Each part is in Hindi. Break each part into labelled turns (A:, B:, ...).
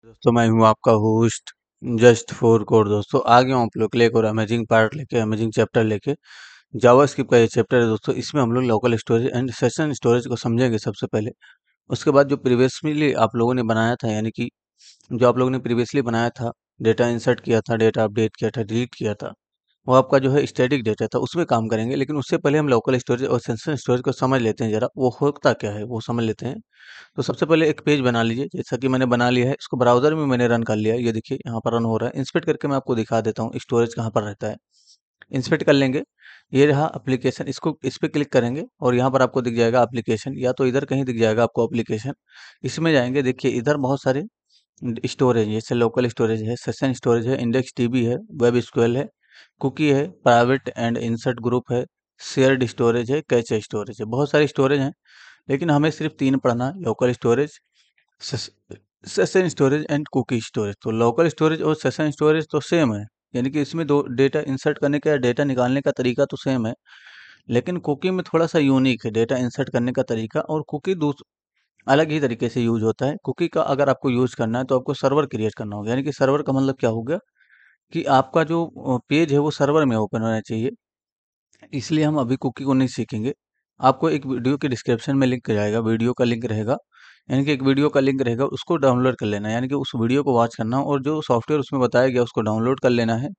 A: दोस्तों मैं हूं आपका होस्ट जस्ट फॉर कोड। दोस्तों आ गया हूं आप लोग के लिए एक और अमेजिंग पार्ट लेके, अमेजिंग चैप्टर लेके। जावास्क्रिप्ट का ये चैप्टर है दोस्तों। इसमें हम लोग local storage and session storage को समझेंगे सबसे पहले। उसके बाद जो प्रीवियसली आप लोगों ने बनाया था, यानी कि जो आप लोगों ने प्रीवियसली बनाया था, डेटा इंसर्ट किया था, डेटा अपडेट किया था, डिलीट किया था, वो आपका जो है स्टैटिक डेटा था, उसमें काम करेंगे। लेकिन उससे पहले हम लोकल स्टोरेज और सेशन स्टोरेज को समझ लेते हैं, जरा वो होता क्या है वो समझ लेते हैं। तो सबसे पहले एक पेज बना लीजिए, जैसा कि मैंने बना लिया है। इसको ब्राउज़र में मैंने रन कर लिया है, ये देखिए यहाँ पर रन हो रहा है। इंस्पेक्ट करके मैं आपको दिखा देता हूँ स्टोरेज कहाँ पर रहता है। इंस्पेक्ट कर लेंगे, ये रहा एप्लीकेशन। इसको इस पे क्लिक करेंगे और यहाँ पर आपको दिख जाएगा एप्लीकेशन, या तो इधर कहीं दिख जाएगा आपको एप्लीकेशन। इसमें जाएंगे, देखिए इधर बहुत सारे स्टोरेज है, जैसे लोकल स्टोरेज है, सेशन स्टोरेज है, इंडेक्स डीबी है, वेब स्क्यूएल है, कुकी है, प्राइवेट एंड इंसर्ट ग्रुप है, शेयर्ड स्टोरेज है, कैचे स्टोरेज है। बहुत सारे स्टोरेज हैं, लेकिन हमें सिर्फ 3 पढ़ना है: local storage, session storage and cookie storage. तो लोकल स्टोरेज और सेशन स्टोरेज तो सेम है, यानी कि इसमें दो डेटा इंसर्ट करने का या डेटा निकालने का तरीका तो सेम है। लेकिन कुकी में थोड़ा सा यूनिक है डेटा इंसर्ट करने का तरीका, और कुकी अलग ही तरीके से यूज होता है। कुकी का अगर आपको यूज करना है तो आपको सर्वर क्रिएट करना होगा। यानी कि सर्वर का मतलब क्या होगा कि आपका जो पेज है वो सर्वर में ओपन होना चाहिए। इसलिए हम अभी कुकी को नहीं सीखेंगे। आपको एक वीडियो के डिस्क्रिप्शन में लिंक जाएगा, वीडियो का लिंक रहेगा, यानी कि एक वीडियो का लिंक रहेगा, उसको डाउनलोड कर लेना है। यानी कि उस वीडियो को वॉच करना, और जो सॉफ्टवेयर उसमें बताया गया उसको डाउनलोड कर लेना है।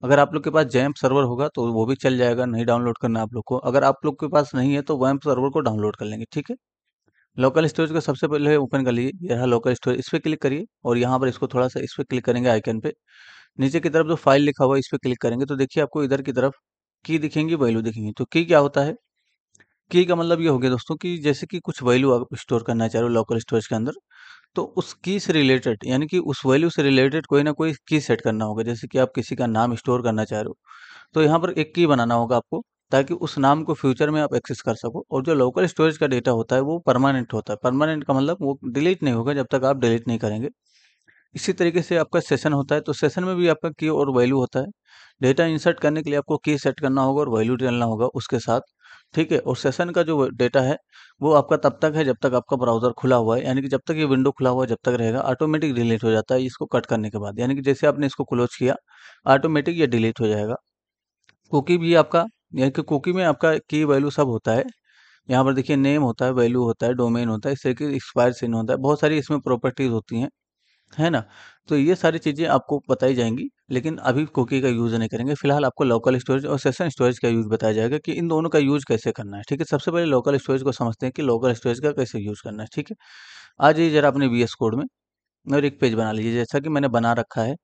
A: अगर आप लोग के पास जैम्प सर्वर होगा तो वो भी चल जाएगा, नहीं डाउनलोड करना आप लोग को। अगर आप लोग के पास नहीं है तो वैम्प सर्वर को डाउनलोड कर लेंगे, ठीक है। लोकल स्टोरेज को सबसे पहले ओपन कर लीजिए, यह लोकल स्टोरेज, इस पर क्लिक करिए और यहाँ पर इसको थोड़ा सा इस पर क्लिक करेंगे आइकन पे। नीचे की तरफ जो फाइल लिखा हुआ है इस पर क्लिक करेंगे तो देखिए आपको इधर की तरफ की दिखेंगी, वैल्यू दिखेंगी। तो की क्या होता है? की का मतलब ये हो गया दोस्तों कि जैसे कि कुछ वैल्यू आप स्टोर करना चाह रहे हो लोकल स्टोरेज के अंदर, तो उस की से रिलेटेड, यानी कि उस वैल्यू से रिलेटेड कोई ना कोई की सेट करना होगा। जैसे कि आप किसी का नाम स्टोर करना चाह रहे हो तो यहाँ पर एक की बनाना होगा आपको, ताकि उस नाम को फ्यूचर में आप एक्सेस कर सको। और जो लोकल स्टोरेज का डेटा होता है वो परमानेंट होता है। परमानेंट का मतलब वो डिलीट नहीं होगा जब तक आप डिलीट नहीं करेंगे। इसी तरीके से आपका सेशन होता है, तो सेशन में भी आपका की और वैल्यू होता है। डेटा इंसर्ट करने के लिए आपको की सेट करना होगा और वैल्यू डालना होगा उसके साथ, ठीक है। और सेशन का जो डेटा है वो आपका तब तक है जब तक आपका ब्राउजर खुला हुआ है, यानी कि जब तक ये विंडो खुला हुआ है जब तक रहेगा। ऑटोमेटिक डिलीट हो जाता है इसको कट करने के बाद, यानी कि जैसे आपने इसको क्लोज किया ऑटोमेटिक ये डिलीट हो जाएगा। कुकी भी आपका, यानी कि कुकी में आपका की वैल्यू सब होता है। यहाँ पर देखिए नेम होता है, वैल्यू होता है, डोमेन होता है, इस तरीके एक्सपायर चिन्ह होता है, बहुत सारी इसमें प्रॉपर्टीज होती हैं, है ना। तो ये सारी चीज़ें आपको बताई जाएंगी, लेकिन अभी कुकी का यूज़ नहीं करेंगे। फिलहाल आपको लोकल स्टोरेज और सेशन स्टोरेज का यूज़ बताया जाएगा कि इन दोनों का यूज़ कैसे करना है, ठीक है। सबसे पहले लोकल स्टोरेज को समझते हैं कि लोकल स्टोरेज का कैसे यूज़ करना है, ठीक है। आ जाइए जरा अपने वीएस कोड में और एक पेज बना लीजिए जैसा कि मैंने बना रखा है,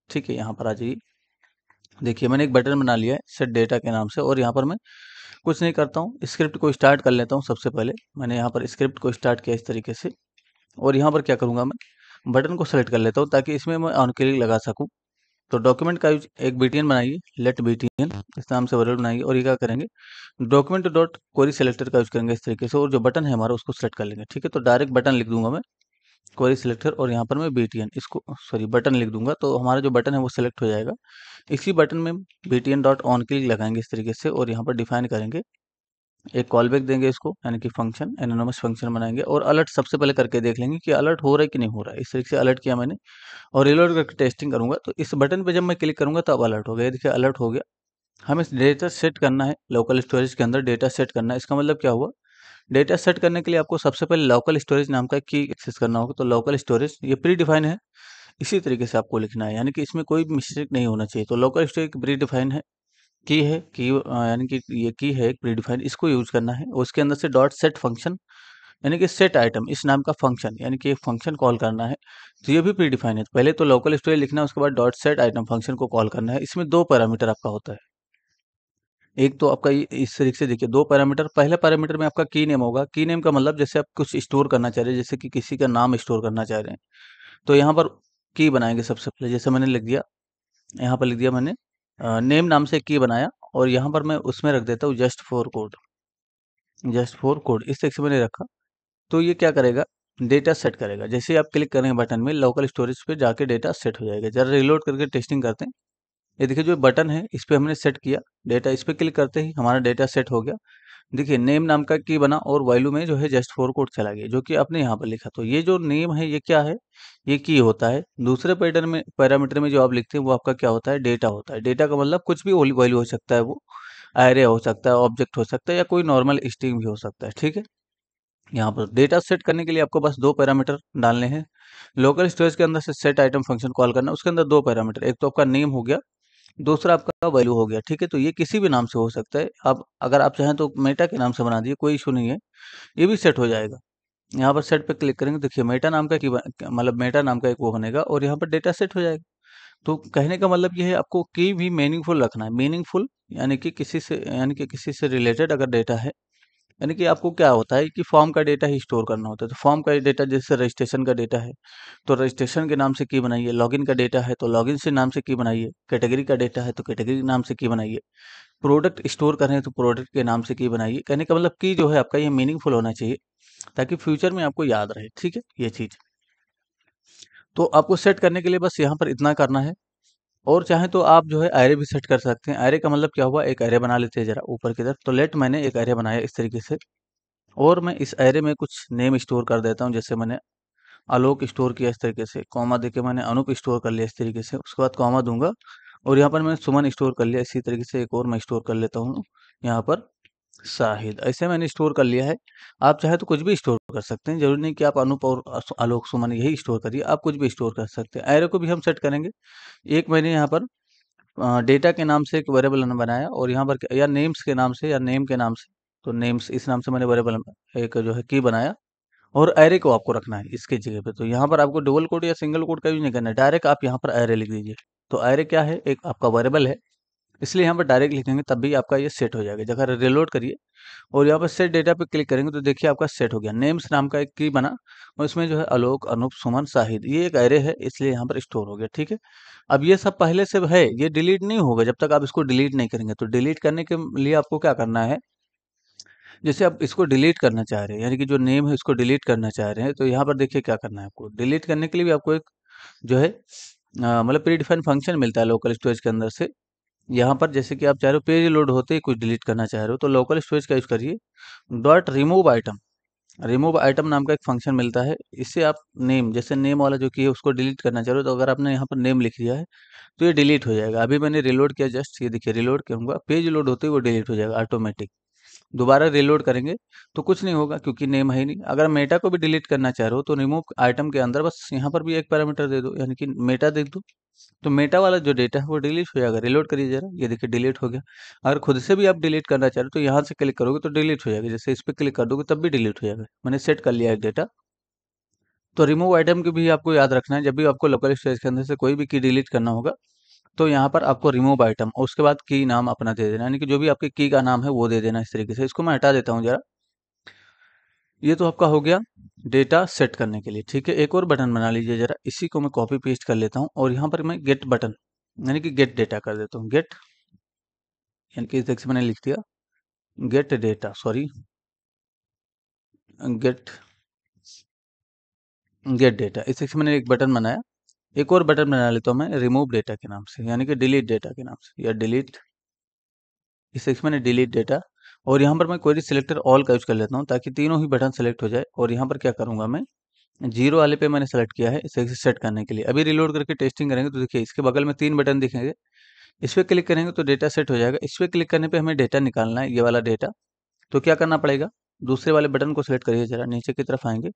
A: ठीक है। यहाँ पर आ जाइए, देखिए मैंने एक बटन बना लिया है सेट डेटा के नाम से, और यहाँ पर मैं कुछ नहीं करता हूँ, स्क्रिप्ट को स्टार्ट कर लेता हूँ। सबसे पहले मैंने यहाँ पर स्क्रिप्ट को स्टार्ट किया इस तरीके से, और यहाँ पर क्या करूँगा, मैं बटन को सेलेक्ट कर लेता हूँ ताकि इसमें मैं ऑन क्लिक लगा सकूँ। तो डॉक्यूमेंट का यूज, एक बीटीएन बनाइए, लेट बीटीएन इस नाम से वेरिएबल बनाइए, और ये क्या करेंगे, डॉक्यूमेंट डॉट क्वेरी सेलेक्टर का यूज करेंगे इस तरीके से, और जो बटन है हमारा उसको सेलेक्ट कर लेंगे, ठीक है। तो डायरेक्ट बटन लिख दूंगा मैं, क्वेरी सेलेक्टर, और यहाँ पर मैं बीटीएन इसको, सॉरी बटन लिख दूंगा, तो हमारा जो बटन है वो सेलेक्ट हो जाएगा। इसी बटन में बीटीएन डॉट ऑन क्लिक लगाएंगे इस तरीके से, और यहाँ पर डिफाइन करेंगे, एक कॉल बैक देंगे इसको, यानी कि फंक्शन, एनोनिमस फंक्शन बनाएंगे, और अलर्ट सबसे पहले करके देख लेंगे कि अलर्ट हो रहा है कि नहीं हो रहा है। इस तरीके से अलर्ट किया मैंने, और रिलोड करके टेस्टिंग करूंगा। तो इस बटन पे जब मैं क्लिक करूंगा तब अलर्ट हो गया, देखिए अलर्ट हो गया। हमें डेटा सेट करना है, लोकल स्टोरेज के अंदर डेटा सेट करना है। इसका मतलब क्या हुआ, डेटा सेट करने के लिए आपको सबसे पहले लोकल स्टोरेज नाम का की एक्सेस करना होगा। तो लोकल स्टोरेज ये प्री डिफाइन है, इसी तरीके से आपको लिखना है, यानी कि इसमें कोई मिस्टेक नहीं होना चाहिए। तो लोकल स्टोरेज प्री डिफाइन है, की है, की यानी कि ये की है एक प्री डिफाइन, इसको यूज करना है। उसके अंदर से डॉट सेट फंक्शन, यानी कि सेट आइटम इस नाम का फंक्शन, यानी कि एक फंक्शन कॉल करना है। तो ये भी प्री डिफाइन है। तो पहले तो लोकल स्टोरेज लिखना है, उसके बाद डॉट सेट आइटम फंक्शन को कॉल करना है। इसमें दो पैरामीटर आपका होता है। एक तो आपका इस तरीके से देखिए, दो पैरामीटर, पहले पैरामीटर में आपका की नेम होगा। की नेम का मतलब जैसे आप कुछ स्टोर करना चाह रहे हैं, जैसे कि किसी का नाम स्टोर करना चाह रहे हैं, तो यहाँ पर की बनाएंगे सबसे पहले। जैसे मैंने लिख दिया, यहाँ पर लिख दिया मैंने नेम नाम से की बनाया, और यहाँ पर मैं उसमें रख देता हूँ just for code, just for code इस तरीके से मैंने रखा। तो ये क्या करेगा, डेटा सेट करेगा। जैसे ही आप क्लिक करेंगे बटन में, लोकल स्टोरेज पे जाके डेटा सेट हो जाएगा। जरा रिलोड करके टेस्टिंग करते हैं। ये देखिए जो बटन है इस पे हमने सेट किया डेटा, इस पे क्लिक करते ही हमारा डेटा सेट हो गया। देखिए नेम नाम का की बना और वैल्यू में जो है जस्ट फोर कोड चला गया, जो कि आपने यहाँ पर लिखा। तो ये जो नेम है ये क्या है, ये की होता है। दूसरे पैरामीटर में जो आप लिखते हैं वो आपका क्या होता है, डेटा होता है। डेटा का मतलब कुछ भी वैल्यू हो सकता है, वो एरे हो सकता है, ऑब्जेक्ट हो सकता है, या कोई नॉर्मल स्ट्रिंग भी हो सकता है, ठीक है। यहाँ पर डेटा सेट करने के लिए आपको बस दो पैरामीटर डालने हैं। लोकल स्टोरेज के अंदर से सेट आइटम फंक्शन कॉल करना है, उसके अंदर दो पैरामीटर, एक तो आपका नेम हो गया, दूसरा आपका वैल्यू हो गया, ठीक है। तो ये किसी भी नाम से हो सकता है। आप अगर आप चाहें तो मेटा के नाम से बना दिए, कोई इशू नहीं है, ये भी सेट हो जाएगा। यहाँ पर सेट पे क्लिक करेंगे, देखिए मेटा नाम का मतलब मेटा नाम का एक वो बनेगा और यहाँ पर डेटा सेट हो जाएगा। तो कहने का मतलब ये है, आपको की भी मीनिंगफुल रखना है। मीनिंगफुल यानी कि किसी से रिलेटेड अगर डेटा है, यानी कि आपको क्या होता है कि फॉर्म का डेटा ही स्टोर करना होता है। तो फॉर्म का डेटा जैसे रजिस्ट्रेशन का डेटा है तो रजिस्ट्रेशन के नाम से की बनाइए, लॉगिन का डेटा है तो लॉगिन से नाम से की बनाइए, कैटेगरी का डेटा है तो कैटेगरी नाम से की बनाइए, प्रोडक्ट स्टोर कर रहे हैं तो प्रोडक्ट के नाम से की बनाइए। कहने का मतलब की जो है आपका ये मीनिंगफुल होना चाहिए, ताकि फ्यूचर में आपको याद रहे, ठीक है ये चीज़। तो आपको सेट करने के लिए बस यहाँ पर इतना करना है। और चाहे तो आप जो है एरे भी सेट कर सकते हैं। एरे का मतलब क्या हुआ, एक एरे बना लेते हैं जरा ऊपर की तरफ। तो लेट मैंने एक एरे बनाया इस तरीके से, और मैं इस एरे में कुछ नेम स्टोर कर देता हूँ। जैसे मैंने आलोक स्टोर किया इस तरीके से, कॉमा देके मैंने अनूप स्टोर कर लिया इस तरीके से, उसके बाद कॉमा दूंगा और यहाँ पर मैंने सुमन स्टोर कर लिया। इसी तरीके से एक और मैं स्टोर कर लेता हूँ यहाँ पर, शाहिद। ऐसे मैंने स्टोर कर लिया है। आप चाहे तो कुछ भी स्टोर कर सकते हैं, जरूरी नहीं कि आप अनूप और आलोक सुमन यही स्टोर करिए, आप कुछ भी स्टोर कर सकते हैं। एरे को भी हम सेट करेंगे। एक मैंने यहाँ पर डेटा के नाम से एक वेरिएबल बनाया, और यहाँ पर या नेम्स के नाम से या नेम के नाम से, तो नेम्स इस नाम से मैंने वेरिएबल एक जो है की बनाया, और एरे को आपको रखना है इसके जगह पे। तो यहाँ पर आपको डबल कोड या सिंगल कोड का यूज नहीं करना है, डायरेक्ट आप यहाँ पर एरे लिख दीजिए। तो एरे क्या है, एक आपका वेरिएबल है, इसलिए यहाँ पर डायरेक्ट लिखेंगे तब भी आपका ये सेट हो जाएगा। जगह रिलोड करिए और यहाँ पर सेट डेटा पे क्लिक करेंगे तो देखिए आपका सेट हो गया। नेम्स नाम का एक की बना और इसमें जो है आलोक, अनूप, सुमन, शाहिद, ये एक एरे है, इसलिए यहाँ पर स्टोर हो गया, ठीक है। अब ये सब पहले से है, ये डिलीट नहीं होगा जब तक आप इसको डिलीट नहीं करेंगे। तो डिलीट करने के लिए आपको क्या करना है, जैसे आप इसको डिलीट करना चाह रहे हैं, यानी कि जो नेम है इसको डिलीट करना चाह रहे हैं, तो यहाँ पर देखिए क्या करना है आपको। डिलीट करने के लिए भी आपको एक जो है मतलब प्री डिफाइंड फंक्शन मिलता है लोकल स्टोरेज के अंदर से। यहाँ पर जैसे कि आप चाह रहे हो पेज लोड होते ही कुछ डिलीट करना चाह रहे हो, तो लोकल स्टोरेज का यूज करिए। Dot remove item, remove item नाम का एक फंक्शन मिलता है। इससे आप नेम, जैसे नेम वाला जो की है उसको डिलीट करना चाह रहे हो, तो अगर आपने यहाँ पर नेम लिख दिया है तो ये डिलीट हो जाएगा। अभी मैंने रिलोड किया जस्ट, ये देखिए रिलोड करूंगा, पेज लोड होते ही वो डिलीट हो जाएगा ऑटोमेटिक। दोबारा रिलोड करेंगे तो कुछ नहीं होगा, क्योंकि नेम है ही नहीं। अगर मेटा को भी डिलीट करना चाह रहे हो तो रिमूव आइटम के अंदर बस यहाँ पर भी एक पैरामीटर दे दो, यानी कि मेटा दे दो, तो मेटा वाला जो डेटा है वो डिलीट हो जाएगा। रिलोड करिए जरा, ये देखिए डिलीट हो गया। अगर खुद से भी आप डिलीट करना चाह रहे हो तो यहाँ से क्लिक करोगे तो डिलीट हो जाएगा, जैसे इस पर क्लिक कर दोगे तब भी डिलीट हो जाएगा। मैंने सेट कर लिया है डेटा। तो रिमूव आइटम की भी आपको याद रखना है, जब भी आपको लोकल स्टोरेज के अंदर से कोई भी की डिलीट करना होगा तो यहाँ पर आपको रिमूव आइटम और उसके बाद की नाम अपना दे देना, यानी कि जो भी आपके की का नाम है वो दे देना। इस तरीके से इसको मैं हटा देता हूँ जरा। ये तो आपका हो गया डेटा सेट करने के लिए, ठीक है। एक और बटन बना लीजिए जरा, इसी को मैं कॉपी पेस्ट कर लेता हूँ और यहाँ पर मैं गेट बटन, यानी कि गेट डेटा कर देता हूँ। गेट, यानी कि इस तरीके से मैंने लिख दिया get data, sorry get, get data, इस तरीके से मैंने एक बटन बनाया। एक और बटन बना लेता हूँ मैं रिमूव डेटा के नाम से, यानी कि डिलीट डेटा के नाम से, या डिलीट, इस तरीके से मैंने डिलीट डेटा। और यहाँ पर मैं क्वेरी सिलेक्टर ऑल का यूज कर लेता हूँ ताकि तीनों ही बटन सेलेक्ट हो जाए। और यहाँ पर क्या करूँगा मैं, जीरो वाले पे मैंने सेलेक्ट किया है इसे सेट करने के लिए। अभी रिलोड करके टेस्टिंग करेंगे तो देखिए इसके बगल में तीन बटन दिखेंगे, इस पर क्लिक करेंगे तो डेटा सेट हो जाएगा। इस पर क्लिक करने पे हमें डेटा निकालना है, ये वाला डेटा। तो क्या करना पड़ेगा, दूसरे वाले बटन को सेलेक्ट करिए जरा, नीचे की तरफ आएंगे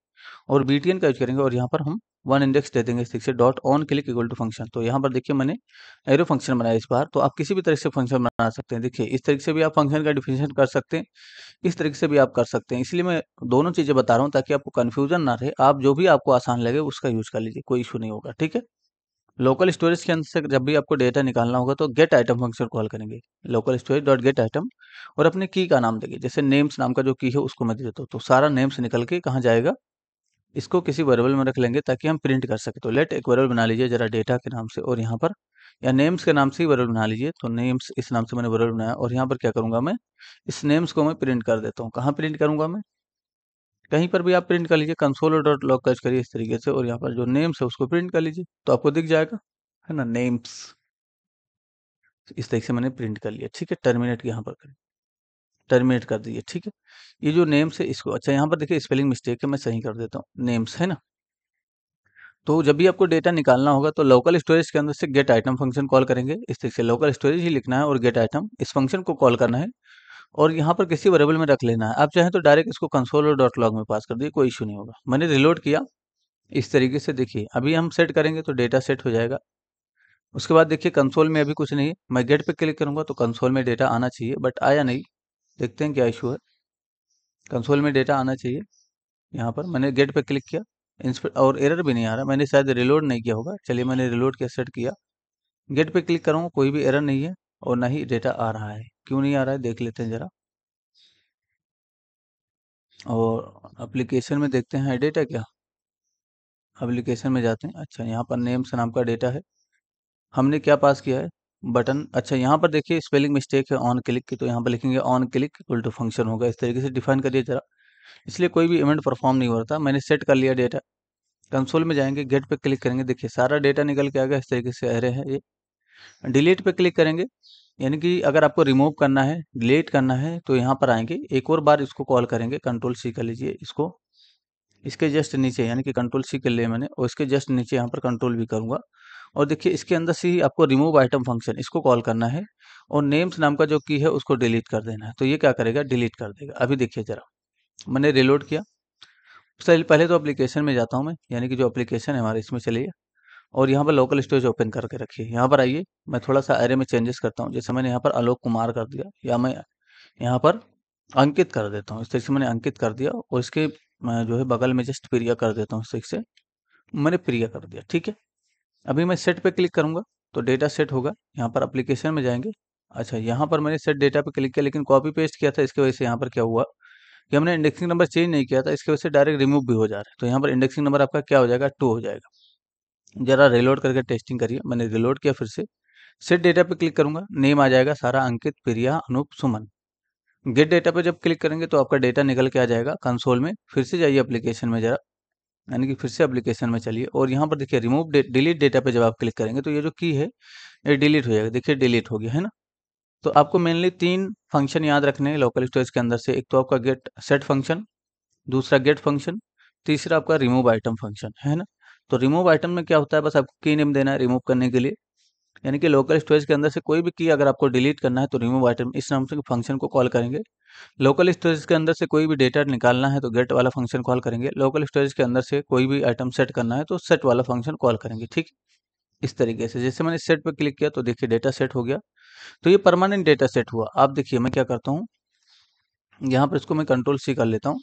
A: और बीटीएन का यूज करेंगे और यहाँ पर हम वन इंडेक्स दे देंगे इस तरीके से, dot on click equal to function. तो यहाँ पर देखिए मैंने एरो फंक्शन बनाया इस बार। तो आप किसी भी तरह से फंक्शन बना सकते हैं, देखिए इस तरीके से भी आप फंक्शन का डिफिनेशन कर सकते हैं, इस तरीके से भी आप कर सकते हैं। इसलिए मैं दोनों चीजें बता रहा हूँ ताकि आपको कंफ्यूजन ना रहे। आप जो भी आपको आसान लगे उसका यूज कर लीजिए, कोई इशू नहीं होगा, ठीक है। लोकल स्टोरेज के अंदर से जब भी आपको डेटा निकालना होगा तो गेट आइटम फंक्शन कॉल करेंगे, local storage dot gate item, और अपने की का नाम देंगे। जैसे नेम्स नाम का जो की है उसको मैं दे देता हूँ, तो सारा नेम्स निकल के कहाँ जाएगा, इसको किसी वेरिएबल में रख लेंगे ताकि हम प्रिंट कर सके। तो लेट एक वेरिएबल बना लीजिए जरा डेटा के नाम से, और यहाँ पर या नेम्स के नाम से ही वेरिएबल बना लीजिए। तो नेम्स इस नाम से मैंने वेरिएबल बनाया और यहाँ पर क्या करूंगा मैं, इस नेम्स को मैं प्रिंट कर देता हूँ। कहाँ प्रिंट करूंगा मैं, कहीं पर भी आप प्रिंट कर लीजिए, कंसोल डॉट लॉग का यूज करिए इस तरीके से, और यहाँ पर जो नेम्स है उसको प्रिंट कर लीजिए तो आपको दिख जाएगा, है ना, नेम्स। इस तरीके से मैंने प्रिंट कर लिया, ठीक है। टर्मिनेट यहाँ पर करें। टर्मिनेट कर दीजिए, ठीक है। ये जो नेम्स है इसको, अच्छा यहाँ पर देखिए स्पेलिंग मिस्टेक है, मैं सही कर देता हूँ, नेम्स है ना। तो जब भी आपको डेटा निकालना होगा तो लोकल स्टोरेज के अंदर से गेट आइटम फंक्शन कॉल करेंगे, इस तरीके से लोकल स्टोरेज ही लिखना है और गेट आइटम इस फंक्शन को कॉल करना है और यहाँ पर किसी वेरिएबल में रख लेना है। आप चाहें तो डायरेक्ट इसको कंसोल और डॉट लॉग में पास कर दिए, कोई इशू नहीं होगा। मैंने रिलोड किया, इस तरीके से देखिए अभी हम सेट करेंगे तो डेटा सेट हो जाएगा। उसके बाद देखिए कंसोल में अभी कुछ नहीं है, मैं गेट पे क्लिक करूंगा तो कंसोल में डेटा आना चाहिए, बट आया नहीं। देखते हैं क्या इशू है। कंसोल में डेटा आना चाहिए, यहाँ पर मैंने गेट पे क्लिक किया, इंस्पेक्ट और एरर भी नहीं आ रहा, मैंने शायद रिलोड नहीं किया होगा। चलिए मैंने रिलोड किया, सेट किया, गेट पे क्लिक करूँगा, कोई भी एरर नहीं है और ना ही डेटा आ रहा है। क्यों नहीं आ रहा है देख लेते हैं ज़रा। और एप्लीकेशन में देखते हैं है डेटा क्या। एप्लीकेशन में जाते हैं, अच्छा यहाँ पर नेम्स नाम का डेटा है, हमने क्या पास किया है, बटन। अच्छा यहाँ पर देखिए स्पेलिंग मिस्टेक है ऑन क्लिक की, तो यहाँ पर लिखेंगे on click equal to function होगा, इस तरीके से डिफाइन करिए ज़रा। इसलिए कोई भी इवेंट परफॉर्म नहीं हो रहा था, मैंने सेट कर लिया डेटा। कंसोल में जाएंगे, गेट पे क्लिक करेंगे, देखिए सारा डेटा निकल के आ गया, इस तरीके से एरे है ये। डिलीट पे क्लिक करेंगे, यानी कि अगर आपको रिमूव करना है, डिलीट करना है तो यहाँ पर आएंगे, एक और बार इसको कॉल करेंगे, कंट्रोल सी कर लीजिए इसको, इसके जस्ट नीचे, यानी कि कंट्रोल सी कर लिया मैंने और इसके जस्ट नीचे यहाँ पर कंट्रोल भी करूँगा। और देखिए इसके अंदर से ही आपको रिमूव आइटम फंक्शन इसको कॉल करना है और नेम्स नाम का जो की है उसको डिलीट कर देना है। तो ये क्या करेगा, डिलीट कर देगा। अभी देखिए जरा, मैंने रिलोड किया, पहले तो एप्लीकेशन में जाता हूँ मैं, यानी कि जो एप्लीकेशन है हमारे इसमें चलिए, और यहाँ पर लोकल स्टोरेज ओपन करके रखिए। यहाँ पर आइए, मैं थोड़ा सा एरे में चेंजेस करता हूँ, जैसे मैंने यहाँ पर आलोक कुमार कर दिया, या मैं यहाँ पर अंकित कर देता हूँ, इस तरीके से मैंने अंकित कर दिया और इसके जो है बगल में जस्ट प्रिया कर देता हूँ, इस तरीके से मैंने प्रिया कर दिया, ठीक है। अभी मैं सेट पे क्लिक करूंगा तो डेटा सेट होगा। यहाँ पर एप्लीकेशन में जाएंगे, अच्छा यहाँ पर मैंने सेट डेटा पे क्लिक किया, लेकिन कॉपी पेस्ट किया था, इसकी वजह से यहाँ पर क्या हुआ कि हमने इंडेक्सिंग नंबर चेंज नहीं किया था, इसकी वजह से डायरेक्ट रिमूव भी हो जा रहा है। तो यहाँ पर इंडेक्सिंग नंबर आपका क्या हो जाएगा, 2 हो जाएगा। जरा रिलोड करके टेस्टिंग करिए, मैंने रिलोड किया फिर से, सेट डेटा पे क्लिक करूंगा, नेम आ जाएगा सारा, अंकित, प्रिया, अनूप, सुमन। गेट डेटा पे जब क्लिक करेंगे तो आपका डेटा निकल के आ जाएगा कंसोल में। फिर से जाइए एप्लीकेशन में जरा, यानी कि फिर से एप्लीकेशन में चलिए और यहाँ पर देखिए रिमूव डिलीट डेटा पे जब आप क्लिक करेंगे तो ये जो की है ये डिलीट हो जाएगा, देखिए डिलीट हो गया है ना। तो आपको मेनली 3 फंक्शन याद रखने हैं लोकल स्टोरेज के अंदर से, एक तो आपका गेट सेट फंक्शन, दूसरा गेट फंक्शन, तीसरा आपका रिमूव आइटम फंक्शन, है ना। तो रिमूव आइटम में क्या होता है, बस आपको की नेम देना है रिमूव करने के लिए, यानी कि लोकल स्टोरेज के अंदर से कोई भी की अगर आपको डिलीट करना है तो रिमूव आइटम इस नाम से फंक्शन को कॉल करेंगे। लोकल स्टोरेज के अंदर से कोई भी डेटा निकालना है तो गेट वाला फंक्शन कॉल करेंगे। लोकल स्टोरेज के अंदर से कोई भी आइटम सेट करना है तो सेट वाला फंक्शन कॉल करेंगे, ठीक। इस तरीके से जैसे मैंने सेट पे क्लिक किया तो देखिए डेटा सेट हो गया। तो ये परमानेंट डेटा सेट हुआ। आप देखिए मैं क्या करता हूँ, यहाँ पर इसको मैं कंट्रोल सी कर लेता हूँ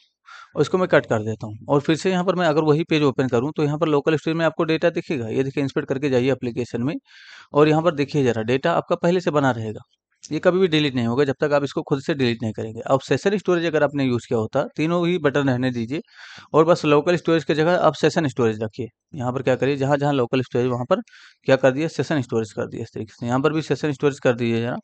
A: और इसको मैं कट कर देता हूँ और फिर से यहाँ पर मैं अगर वही पेज ओपन करूँ तो यहाँ पर लोकल स्टोरेज में आपको डेटा दिखेगा। ये देखिए इंस्पेक्ट करके जाइए एप्लीकेशन में और यहाँ पर देखिए जरा डेटा आपका पहले से बना रहेगा, ये कभी भी डिलीट नहीं होगा जब तक आप इसको खुद से डिलीट नहीं करेंगे। अब सेशन स्टोरेज अगर आपने यूज़ किया होता, तीनों ही बटन रहने दीजिए और बस लोकल स्टोरेज की जगह आप सेशन स्टोरेज रखिए। यहाँ पर क्या करिए, जहाँ जहाँ लोकल स्टोरेज वहाँ पर क्या कर दिया, सेशन स्टोरेज कर दिया, इस तरीके से यहाँ पर भी सेशन स्टोरेज कर दीजिए जरा,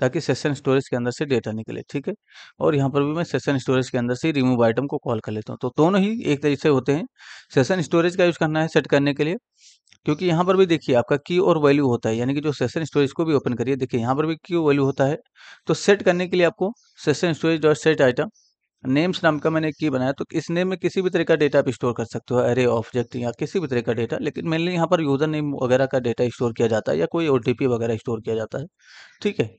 A: ताकि सेशन स्टोरेज के अंदर से डेटा निकले, ठीक है। और यहाँ पर भी मैं सेशन स्टोरेज के अंदर से रिमूव आइटम को कॉल कर लेता हूँ। तो दोनों ही एक तरीके से होते हैं। सेशन स्टोरेज का यूज़ करना है सेट करने के लिए, क्योंकि यहाँ पर भी देखिए आपका की और वैल्यू होता है, यानी कि जो सेशन स्टोरेज को भी ओपन करिए, देखिए यहाँ पर भी की वैल्यू होता है। तो सेट करने के लिए आपको session storage dot set item names नाम का मैंने एक की बनाया, तो इस नेम में किसी भी तरह का डेटा आप स्टोर कर सकते हो, एरे ऑब्जेक्ट या किसी भी तरह का डेटा, लेकिन मेनली यहाँ पर यूजर नेम वगैरह का डेटा स्टोर किया जाता है या कोई ओटीपी वगैरह स्टोर किया जाता है, ठीक है।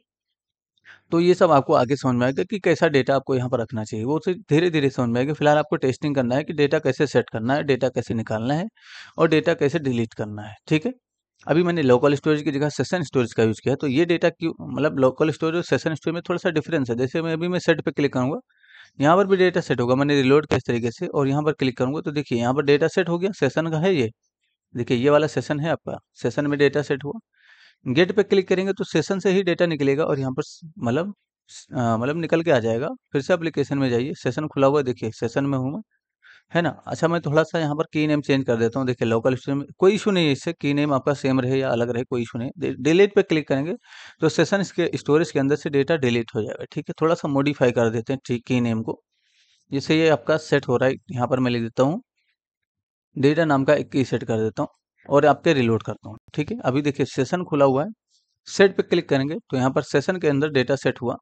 A: तो ये सब आपको आगे समझ में आएगा कि कैसा डेटा आपको यहाँ पर रखना चाहिए, वो धीरे धीरे समझ में आएगा। फिलहाल आपको टेस्टिंग करना है कि डेटा कैसे सेट करना है, डेटा कैसे निकालना है और डेटा कैसे डिलीट करना है, ठीक है। अभी मैंने लोकल स्टोरेज की जगह सेशन स्टोरेज का यूज़ किया है, तो ये डेटा क्यों, मतलब लोकल स्टोरेज और सेशन स्टोरेज में थोड़ा सा डिफरेंस है। जैसे मैं अभी मैं सेट पे क्लिक करूँगा, यहाँ पर भी डेटा सेट होगा, मैंने रिलोड किया इस तरीके से और यहाँ पर क्लिक करूँगा तो देखिए यहाँ पर डेटा सेट हो गया, सेशन का है ये। देखिए ये वाला सेशन है आपका, सेशन में डेटा सेट हुआ। गेट पे क्लिक करेंगे तो सेशन से ही डेटा निकलेगा और यहाँ पर मतलब निकल के आ जाएगा। फिर से एप्लीकेशन में जाइए, सेशन खुला हुआ है, देखिए सेशन में हूँ मैं, है ना। अच्छा मैं थोड़ा सा यहाँ पर की नेम चेंज कर देता हूँ, देखिए लोकल स्टोरेज में कोई इशू नहीं है इससे, की नेम आपका सेम रहे या अलग रहे कोई इशू नहीं। डिलीट पे क्लिक करेंगे तो सेशन के स्टोरेज के अंदर से डेटा डिलीट हो जाएगा, ठीक है। थोड़ा सा मॉडिफाई कर देते हैं ठीक की नेम को, जिससे ये आपका सेट हो रहा है। यहाँ पर मैं लिख देता हूँ डेटा नाम का एक की सेट कर देता हूँ और आपके रिलोड करता हूँ, ठीक है। अभी देखिए सेशन खुला हुआ है, सेट पे क्लिक करेंगे तो यहाँ पर सेशन के अंदर डेटा सेट हुआ,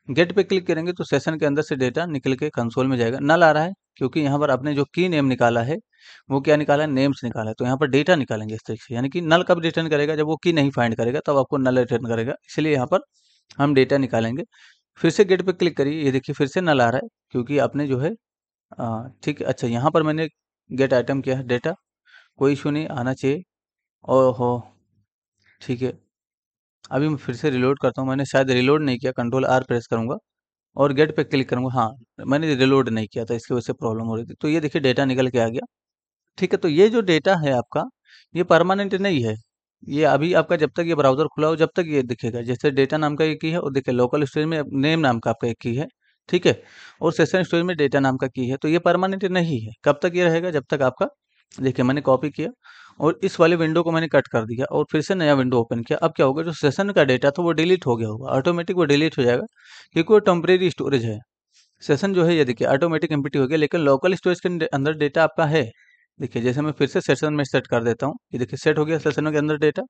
A: गेट पे क्लिक करेंगे तो सेशन के अंदर से डेटा निकल के कंसोल में जाएगा। नल आ रहा है क्योंकि यहाँ पर आपने जो की नेम निकाला है वो क्या निकाला है, नेम्स निकाला है, तो यहाँ पर डेटा निकालेंगे इस तरीके से। यानी कि नल कब रिटर्न करेगा, जब वो की नहीं फाइंड करेगा तब आपको नल रिटर्न करेगा, इसलिए यहाँ पर हम डेटा निकालेंगे। फिर से गेट पे क्लिक करिए, ये देखिए फिर से नल आ रहा है क्योंकि आपने जो है ठीक है। अच्छा, यहाँ पर मैंने गेट आइटम किया है डेटा, कोई इशू नहीं, आना चाहिए। ओहो, ठीक है। अभी मैं फिर से रिलोड करता हूँ, मैंने शायद रिलोड नहीं किया, कंट्रोल आर प्रेस करूंगा और गेट पे क्लिक करूंगा। हाँ, मैंने रिलोड नहीं किया था, इसकी वजह से प्रॉब्लम हो रही थी। तो ये देखिए डेटा निकल के आ गया। ठीक है, तो ये जो डेटा है आपका, ये परमानेंट नहीं है। ये अभी आपका जब तक ये ब्राउज़र खुला हो जब तक ये दिखेगा। जैसे डेटा नाम का एक की है और देखिए लोकल स्टोरेज में नेम नाम का आपका एक की है, ठीक है? और सेशन स्टोरेज में डेटा नाम का की है। तो ये परमानेंट नहीं है। कब तक ये रहेगा? जब तक आपका, देखिए मैंने कॉपी किया और इस वाले विंडो को मैंने कट कर दिया और फिर से नया विंडो ओपन किया। अब क्या होगा, जो सेशन का डेटा था वो डिलीट हो गया होगा, ऑटोमेटिक वो डिलीट हो जाएगा क्योंकि वो टेम्परेरी स्टोरेज है। सेशन जो है ये देखिए ऑटोमेटिक एम्प्टी हो गया, लेकिन लोकल स्टोरेज के अंदर डेटा आपका है। देखिए जैसे मैं फिर से सेशन में सेट कर देता हूँ, ये देखिए सेट हो गया सेशन के अंदर डेटा।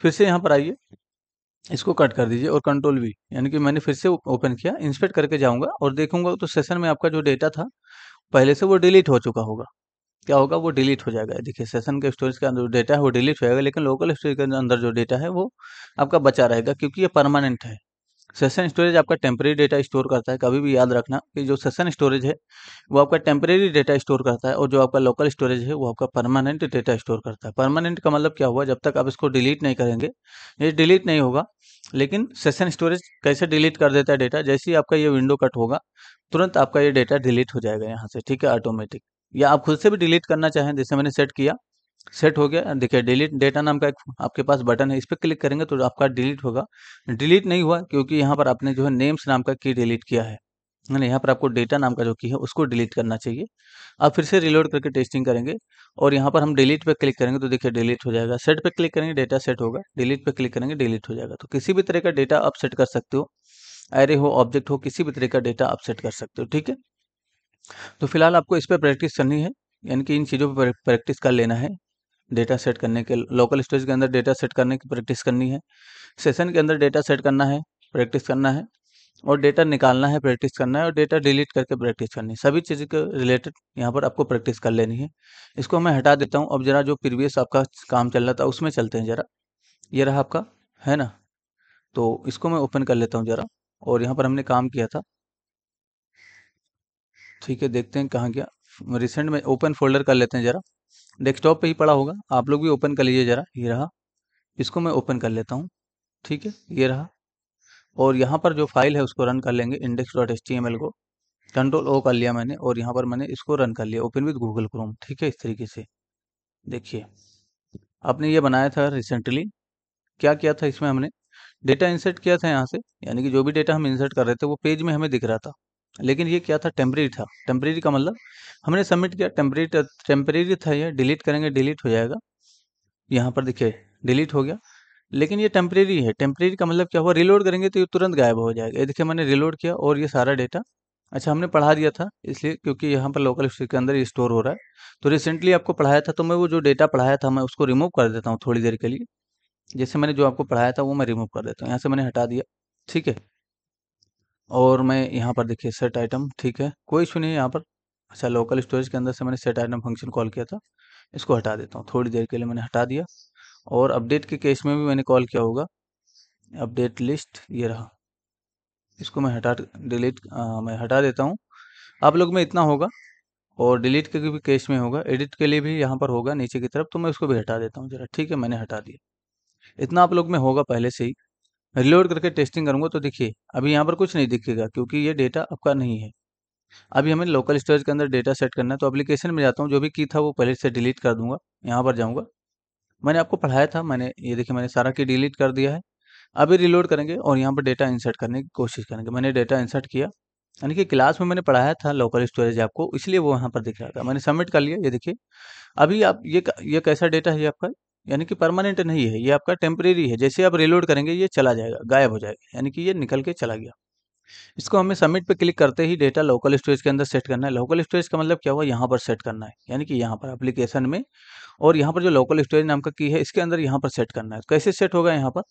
A: फिर से यहाँ पर आइए, इसको कट कर दीजिए और कंट्रोल वी, यानी कि मैंने फिर से ओपन किया, इंस्पेक्ट करके जाऊंगा और देखूंगा तो सेशन में आपका जो डेटा था पहले से वो डिलीट हो चुका होगा। क्या होगा, वो डिलीट हो जाएगा। देखिए सेशन के स्टोरेज के अंदर जो डेटा है वो डिलीट हो जाएगा, लेकिन लोकल स्टोरेज के अंदर जो डेटा है वो आपका बचा रहेगा क्योंकि ये परमानेंट है। सेशन स्टोरेज आपका टेम्परेरी डेटा स्टोर करता है, कभी भी याद रखना कि जो सेशन स्टोरेज है वो आपका टेम्परेरी डेटा स्टोर करता है और जो आपका लोकल स्टोरेज है वो आपका परमानेंट डेटा स्टोर करता है। परमानेंट का मतलब क्या हुआ, जब तक आप इसको डिलीट नहीं करेंगे ये डिलीट नहीं होगा। लेकिन सेशन स्टोरेज कैसे डिलीट कर देता है डेटा, जैसे ही आपका ये विंडो कट होगा तुरंत आपका ये डेटा डिलीट हो जाएगा यहाँ से, ठीक है, ऑटोमेटिक। या आप खुद से भी डिलीट करना चाहें, जैसे मैंने सेट किया, सेट हो गया। देखिए डिलीट डेटा नाम का एक आपके पास बटन है, इस पर क्लिक करेंगे तो आपका डिलीट होगा। डिलीट नहीं हुआ क्योंकि यहाँ पर आपने जो है नेम्स नाम का की डिलीट किया है ना, यहाँ पर आपको डेटा नाम का जो की है उसको डिलीट करना चाहिए। आप फिर से रिलोड करके टेस्टिंग करेंगे और यहाँ पर हम डिलीट पे क्लिक करेंगे तो देखिए डिलीट हो जाएगा। सेट पे क्लिक करेंगे डेटा सेट होगा, डिलीट पे क्लिक करेंगे डिलीट हो जाएगा। तो किसी भी तरह का डेटा आप सेट कर सकते हो, एरे हो ऑब्जेक्ट हो, किसी भी तरह का डेटा आप सेट कर सकते हो, ठीक है। तो फिलहाल आपको इस पर प्रैक्टिस करनी है, यानी कि इन चीज़ों पर प्रैक्टिस कर लेना है। डेटा सेट करने के, लोकल स्टोरेज के अंदर डेटा सेट करने की प्रैक्टिस करनी है, सेशन के अंदर डेटा सेट करना है, प्रैक्टिस करना है, और डेटा निकालना है, प्रैक्टिस करना है, और डेटा डिलीट करके प्रैक्टिस करनी है। सभी चीज़ के रिलेटेड यहाँ पर आपको प्रैक्टिस कर लेनी है। इसको मैं हटा देता हूँ। अब जरा जो प्रीवियस आपका काम चल रहा था उसमें चलते हैं जरा। ये रहा आपका, है ना? तो इसको मैं ओपन कर लेता हूँ जरा, और यहाँ पर हमने काम किया था, ठीक है। देखते हैं कहाँ गया, रिसेंट में ओपन फोल्डर कर लेते हैं जरा। डेस्कटॉप पे ही पड़ा होगा, आप लोग भी ओपन कर लीजिए जरा। ये रहा, इसको मैं ओपन कर लेता हूँ, ठीक है, ये रहा। और यहाँ पर जो फाइल है उसको रन कर लेंगे, index.html को कंट्रोल ओ कर लिया मैंने और यहाँ पर मैंने इसको रन कर लिया, ओपन विद गूगल क्रोम, ठीक है। इस तरीके से देखिए आपने ये बनाया था रिसेंटली। क्या किया था इसमें, हमने डेटा इंसर्ट किया था यहाँ से, यानी कि जो भी डेटा हम इंसर्ट कर रहे थे वो पेज में हमें दिख रहा था, लेकिन ये क्या था, टेम्परेरी था। टेम्परेरी का मतलब हमने सबमिट किया, टेम्परेरी टेम्परेरी था, ये डिलीट करेंगे डिलीट हो जाएगा। यहाँ पर देखिए डिलीट हो गया, लेकिन ये टेम्परेरी है। टेम्परेरी का मतलब क्या हुआ, रिलोड करेंगे तो ये तुरंत गायब हो जाएगा। ये देखिए मैंने रिलोड किया और ये सारा डेटा, अच्छा हमने पढ़ा दिया था इसलिए क्योंकि यहाँ पर लोकल स्टोरेज के अंदर ये स्टोर हो रहा है। तो रिसेंटली आपको पढ़ाया था तो मैं वो जो डेटा पढ़ाया था मैं उसको रिमूव कर देता हूँ थोड़ी देर के लिए। जैसे मैंने जो आपको पढ़ाया था वो मैं रिमूव कर देता हूँ, यहाँ से मैंने हटा दिया, ठीक है। और मैं यहाँ पर देखिए सेट आइटम, ठीक है, कोई इशू नहीं है यहाँ पर। अच्छा, लोकल स्टोरेज के अंदर से मैंने सेट आइटम फंक्शन कॉल किया था, इसको हटा देता हूँ, थोड़ी देर के लिए मैंने हटा दिया। और अपडेट के केस में भी मैंने कॉल किया होगा, अपडेट लिस्ट, ये रहा, इसको मैं हटा डिलीट मैं हटा देता हूँ। आप लोग में इतना होगा, और डिलीट के भी केस में होगा, एडिट के लिए भी यहाँ पर होगा नीचे की तरफ, तो मैं उसको भी हटा देता हूँ जरा, ठीक है, मैंने हटा दिया। इतना आप लोग में होगा पहले से ही। रिलोड करके टेस्टिंग करूंगा तो देखिए अभी यहाँ पर कुछ नहीं दिखेगा क्योंकि ये डेटा आपका नहीं है। अभी हमें लोकल स्टोरेज के अंदर डेटा सेट करना है, तो एप्लीकेशन में जाता हूँ, जो भी की था वो पहले से डिलीट कर दूंगा। यहाँ पर जाऊँगा, मैंने आपको पढ़ाया था, मैंने ये देखिए मैंने सारा की डिलीट कर दिया है। अभी रिलोड करेंगे और यहाँ पर डेटा इंसर्ट करने की कोशिश करेंगे। मैंने डेटा इंसर्ट किया, यानी कि क्लास में मैंने पढ़ाया था लोकल स्टोरेज आपको, इसलिए वो यहाँ पर दिख रहा था। मैंने सबमिट कर लिया, ये देखिए। अभी आप ये कैसा डेटा है ये आपका, यानी कि परमानेंट नहीं है, ये आपका टेम्परेरी है। जैसे आप रिलोड करेंगे ये चला जाएगा, गायब हो जाएगा, यानी कि ये निकल के चला गया। इसको हमें सबमिट पे क्लिक करते ही डेटा लोकल स्टोरेज के अंदर सेट करना है। लोकल स्टोरेज का मतलब क्या हुआ, यहाँ पर सेट करना है, यानी कि यहाँ पर एप्लीकेशन में, और यहाँ पर जो लोकल स्टोरेज नाम का की है इसके अंदर यहाँ पर सेट करना है। कैसे सेट होगा यहाँ पर,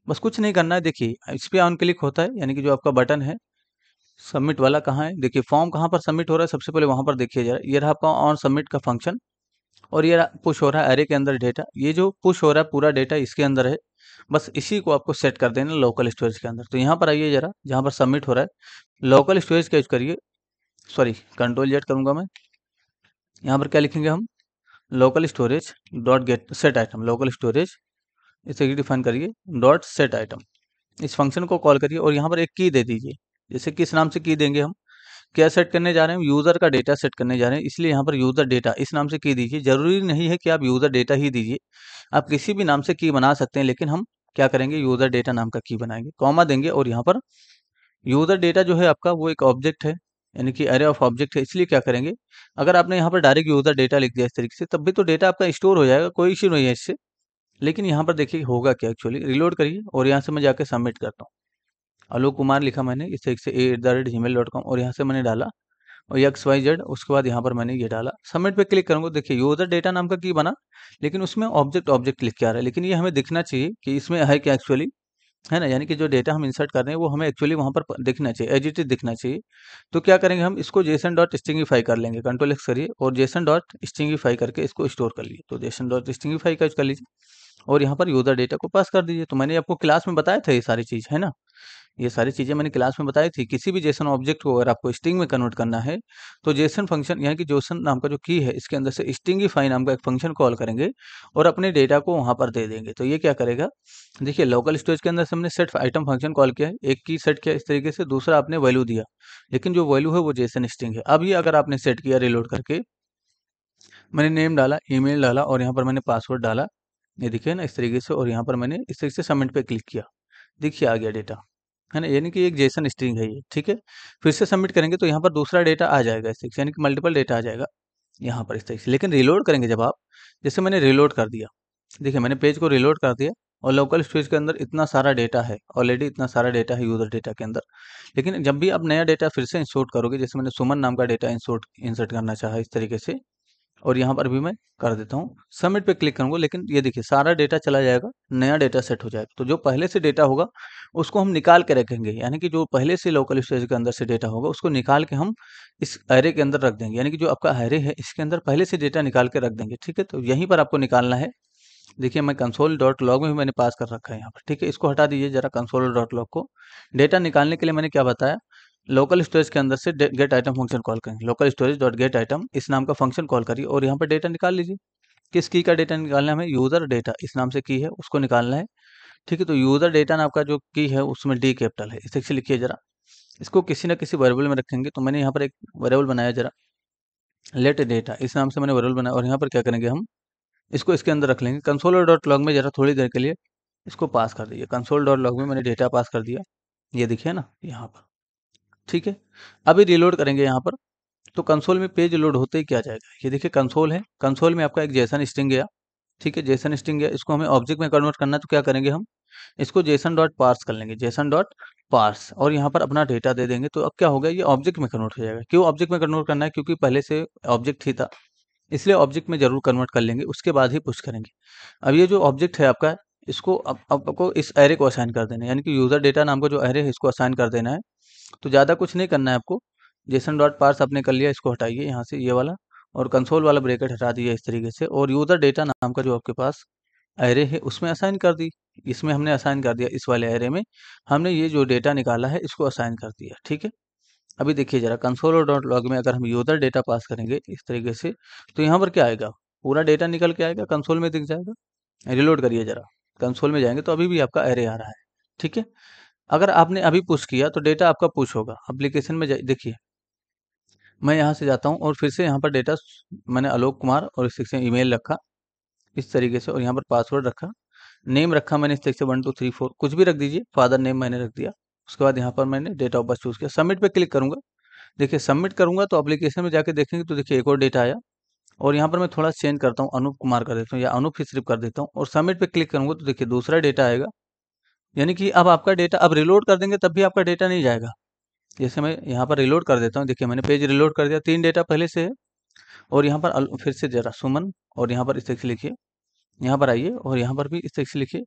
A: बस कुछ नहीं करना है, देखिए इस पे ऑन क्लिक होता है, यानी कि जो आपका बटन है सबमिट वाला कहाँ है, देखिए फॉर्म कहाँ पर सबमिट हो रहा है, सबसे पहले वहाँ पर देखिए जरा, ये रहा आपका ऑन सबमिट का फंक्शन, और ये पुश हो रहा है एरे के अंदर डेटा, ये जो पुश हो रहा है पूरा डेटा इसके अंदर है, बस इसी को आपको सेट कर देना लोकल स्टोरेज के अंदर। तो यहाँ पर आइए जरा, जहाँ पर सबमिट हो रहा है लोकल स्टोरेज का यूज करिए, सॉरी कंट्रोल जेड करूँगा मैं, यहाँ पर क्या लिखेंगे हम, local storage dot get set item, local storage इसे डिफाइन करिए डॉट सेट आइटम, इस फंक्शन को कॉल करिए और यहाँ पर एक की दे दीजिए। जैसे किस नाम से की देंगे हम, क्या सेट करने जा रहे हैं, यूज़र का डेटा सेट करने जा रहे हैं, इसलिए यहाँ पर यूज़र डेटा इस नाम से की दीजिए। ज़रूरी नहीं है कि आप यूज़र डेटा ही दीजिए, आप किसी भी नाम से की बना सकते हैं, लेकिन हम क्या करेंगे, यूज़र डेटा नाम का की बनाएंगे, कॉमा देंगे, और यहाँ पर यूज़र डेटा जो है आपका वो एक ऑब्जेक्ट है, यानी कि एरे ऑफ ऑब्जेक्ट है, इसलिए क्या करेंगे, अगर आपने यहाँ पर डायरेक्ट यूज़र डेटा लिख दिया इस तरीके से, तब भी तो डेटा आपका स्टोर हो जाएगा, कोई इश्यू नहीं है इससे। लेकिन यहाँ पर देखिए होगा क्या, एक्चुअली रिलोड करिए और यहाँ से मैं जाके सबमिट करता हूँ, आलोक कुमार लिखा मैंने इस तरीके से a@gmail.com, और यहाँ से मैंने डाला और XYZ, उसके बाद यहाँ पर मैंने ये डाला, सबमिट पे क्लिक करूँगा, देखिए यूज़र डेटा नाम का की बना, लेकिन उसमें ऑब्जेक्ट ऑब्जेक्ट लिख के आ रहा है, लेकिन ये हमें दिखना चाहिए कि इसमें है क्या एक्चुअली, है ना, यानी कि जो डेटा हम इंसर्ट कर रहे हैं वो हमें एक्चुअली वहाँ पर दिखना चाहिए, एज इट इज दिखना चाहिए। तो क्या करेंगे, हम इसको जेसन डॉट स्ट्रिंगिफाई कर लेंगे, कंट्रोल एक्स करिए और जेसन डॉट स्ट्रिंगिफाई करके इसको स्टोर कर लिए, तो जेसन डॉट स्ट्रिंगिफाई का यूज कर लीजिए और यहाँ पर यूज़र डेटा को पास कर दीजिए। तो मैंने आपको क्लास में बताया था ये सारी चीज़, है ना, ये सारी चीज़ें मैंने क्लास में बताई थी। किसी भी जेसन ऑब्जेक्ट को अगर आपको स्ट्रिंग में कन्वर्ट करना है, तो जेसन फंक्शन यानी कि जेसन नाम का जो की है, इसके अंदर से स्ट्रिंगिफाई नाम का एक फंक्शन कॉल करेंगे और अपने डेटा को वहाँ पर दे देंगे। तो ये क्या करेगा, देखिए लोकल स्टोरेज के अंदर से हमने सेट आइटम फंक्शन कॉल किया है, एक की सेट किया इस तरीके से, दूसरा आपने वैल्यू दिया, लेकिन जो वैल्यू है वो जेसन स्ट्रिंग है। अब ये अगर आपने सेट किया रिलोड करके, मैंने नेम डाला, ईमेल डाला और यहाँ पर मैंने पासवर्ड डाला, ये देखिए ना इस तरीके से, और यहाँ पर मैंने इस तरीके से सबमिट पे क्लिक किया, देखिए आ गया डेटा, है ना, यानी कि एक जेसन स्ट्रिंग है ये, ठीक है। फिर से सबमिट करेंगे तो यहाँ पर दूसरा डेटा आ जाएगा इस तरीके से, यानी कि मल्टीपल डेटा आ जाएगा यहाँ पर इस तरीके से। लेकिन रिलोड करेंगे जब आप, जैसे मैंने रिलोड कर दिया, देखिए मैंने पेज को रिलोड कर दिया और लोकल स्टोरेज के अंदर इतना सारा डेटा है, ऑलरेडी इतना सारा डेटा है यूजर डेटा के अंदर। लेकिन जब भी आप नया डेटा फिर से इंसर्ट करोगे, जैसे मैंने सुमन नाम का डेटा इंसर्ट करना चाहा इस तरीके से, और यहाँ पर भी मैं कर देता हूँ, सबमिट पे क्लिक करूँगा, लेकिन ये देखिए सारा डेटा चला जाएगा, नया डेटा सेट हो जाएगा। तो जो पहले से डेटा होगा उसको हम निकाल के रखेंगे, यानी कि जो पहले से लोकल स्टोरेज के अंदर से डेटा होगा उसको निकाल के हम इस एरे के अंदर रख देंगे, यानी कि जो आपका एरे है इसके अंदर पहले से डेटा निकाल के रख देंगे, ठीक है। तो यहीं पर आपको निकालना है, देखिए मैं कंसोल डॉट लॉग में भी मैंने पास कर रखा है यहाँ पर, ठीक है। इसको हटा दीजिए जरा, कंसोल डॉट लॉग को। डेटा निकालने के लिए मैंने क्या बताया, लोकल स्टोरेज के अंदर से गेट आइटम फंक्शन कॉल करेंगे, local storage dot gate item इस नाम का फंक्शन कॉल करिए और यहाँ पर डेटा निकाल लीजिए। किस की का डेटा निकालना है हमें, यूजर डेटा इस नाम से की है उसको निकालना है, ठीक है। तो यूजर डेटा नाम का जो की है उसमें डी कैपिटल है, इसे लिखिए जरा, इसको किसी ना किसी वेरिएबल में रखेंगे। तो मैंने यहाँ पर एक वेरिएबल बनाया जरा, लेट डेटा इस नाम से मैंने वेरिएबल बनाया, और यहाँ पर क्या करेंगे हम इसको इसके अंदर रख लेंगे। कंसोल डॉट लॉग में जरा थोड़ी देर के लिए इसको पास कर दीजिए, कंसोल डॉट लॉग में मैंने डेटा पास कर दिया, ये दिखिए ना यहाँ पर, ठीक है। अभी रिलोड करेंगे यहाँ पर, तो कंसोल में पेज लोड होते ही क्या जाएगा, ये देखिए कंसोल है, कंसोल में आपका एक जेसन स्ट्रिंग गया, ठीक है, जेसन स्ट्रिंग गया, इसको हमें ऑब्जेक्ट में कन्वर्ट करना है, तो क्या करेंगे हम इसको जेसन डॉट पार्स कर लेंगे, जेसन डॉट पार्स, और यहाँ पर अपना डेटा दे देंगे। तो अब क्या होगा, ये ऑब्जेक्ट में कन्वर्ट हो जाएगा। क्यों ऑब्जेक्ट में कन्वर्ट करना है, क्योंकि पहले से ऑब्जेक्ट ही था, इसलिए ऑब्जेक्ट में जरूर कन्वर्ट कर लेंगे, उसके बाद ही पुश करेंगे। अब ये जो ऑब्जेक्ट है आपका, इसको अब आपको इस एरे को असाइन कर देना है, यानी कि यूजर डेटा नाम का जो एरे है इसको असाइन कर देना है। तो ज़्यादा कुछ नहीं करना है आपको, जेसन डॉट पार्स आपने कर लिया, इसको हटाइए यहाँ से ये वाला, और कंसोल वाला ब्रैकेट हटा दिया इस तरीके से, और यूजर डेटा नाम का जो आपके पास एरे है उसमें असाइन कर दी, इसमें हमने असाइन कर दिया, इस वाले एरे में हमने ये जो डेटा निकाला है इसको असाइन कर दिया, ठीक है। अभी देखिए जरा, कंसोल डॉट लॉग में अगर हम यूजर डेटा पास करेंगे इस तरीके से, तो यहाँ पर क्या आएगा, पूरा डेटा निकल के आएगा, कंसोल में दिख जाएगा। रिलोड करिए जरा, कंसोल में जाएंगे तो अभी भी आपका एरे आ रहा है, ठीक है। अगर आपने अभी पुश किया तो डेटा आपका पुश होगा, एप्लीकेशन में देखिए, मैं यहाँ से जाता हूँ और फिर से यहाँ पर डेटा मैंने आलोक कुमार और इस सेक्शन ईमेल रखा इस तरीके से, और यहाँ पर पासवर्ड रखा, नेम रखा मैंने इस तरीके से 1 2 3 4 कुछ भी रख दीजिए, फादर नेम मैंने रख दिया। उसके बाद यहाँ पर मैंने डेट ऑफ बर्थ चूज किया, सबमिट पे क्लिक करूंगा, देखिए सबमिट करूंगा तो एप्लीकेशन में जाके देखेंगे तो देखिए एक और डेटा आया, और यहाँ पर मैं थोड़ा चेंज करता हूँ, अनूप कुमार कर देता हूँ या अनूप ही सिर्फ कर देता हूँ, और सबमिट पे क्लिक करूंगा तो देखिए दूसरा डेटा आएगा, यानी कि अब आपका डेटा, अब रिलोड कर देंगे तब भी आपका डेटा नहीं जाएगा। जैसे मैं यहाँ पर रिलोड कर देता हूँ, देखिए मैंने पेज रिलोड कर दिया, 3 डेटा पहले से है, और यहाँ पर फिर से जरा सुमन, और यहाँ पर इस तरीके से लिखिए, यहाँ पर आइए और यहाँ पर भी इस तरीके से लिखिए,